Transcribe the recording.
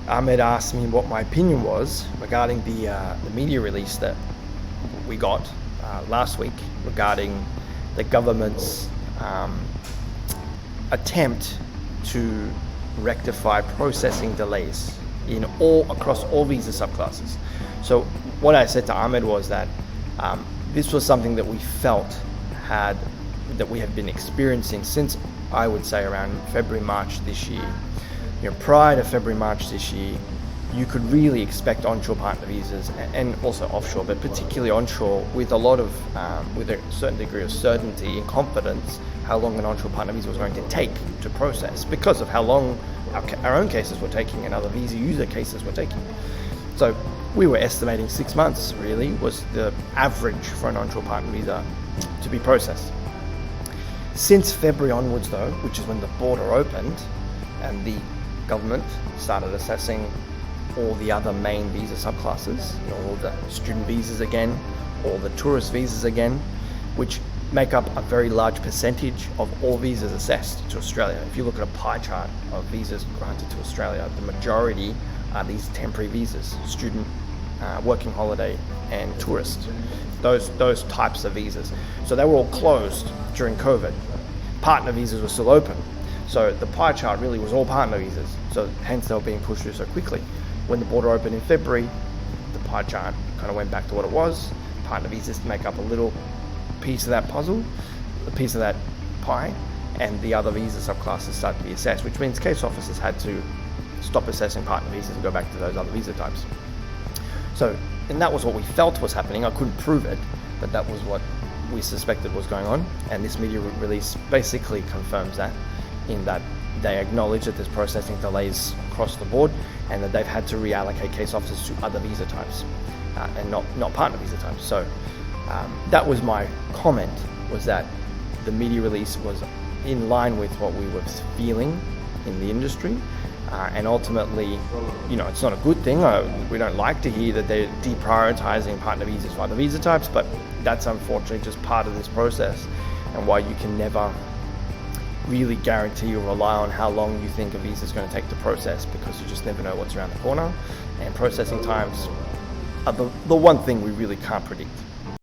Ahmed asked me what my opinion was regarding the media release that we got last week regarding the government's attempt to rectify processing delays across all visa subclasses. So what I said to Ahmed was that this was something that we felt that we have been experiencing since, I would say, around February, March this year. Prior to February, March this year, you could really expect onshore partner visas and also offshore, but particularly onshore, with a certain degree of certainty and confidence how long an onshore partner visa was going to take to process, because of how long our own cases were taking and other visa user cases were taking. So we were estimating 6 months really was the average for an onshore partner visa to be processed. Since February onwards though, which is when the border opened and the government started assessing all the other main visa subclasses, all the student visas again, all the tourist visas again, which make up a very large percentage of all visas assessed to Australia. If you look at a pie chart of visas granted to Australia, the majority are these temporary visas, student, working holiday, and tourist. Those types of visas. So they were all closed during COVID. Partner visas were still open. So the pie chart really was all partner visas. So hence they were being pushed through so quickly. When the border opened in February, the pie chart kind of went back to what it was. Partner visas make up a little piece of that puzzle, a piece of that pie, and the other visa subclasses start to be assessed, which means case officers had to stop assessing partner visas and go back to those other visa types. So, and that was what we felt was happening. I couldn't prove it, but that was what we suspected was going on. And this media release basically confirms that, in that they acknowledge that there's processing delays across the board and that they've had to reallocate case officers to other visa types and not partner visa types. So that was my comment, was that the media release was in line with what we were feeling in the industry. And ultimately, it's not a good thing. We don't like to hear that they're deprioritizing partner visas for other visa types, but that's unfortunately just part of this process, and why you can never really guarantee or rely on how long you think a visa is going to take to process, because you just never know what's around the corner, and processing times are the one thing we really can't predict.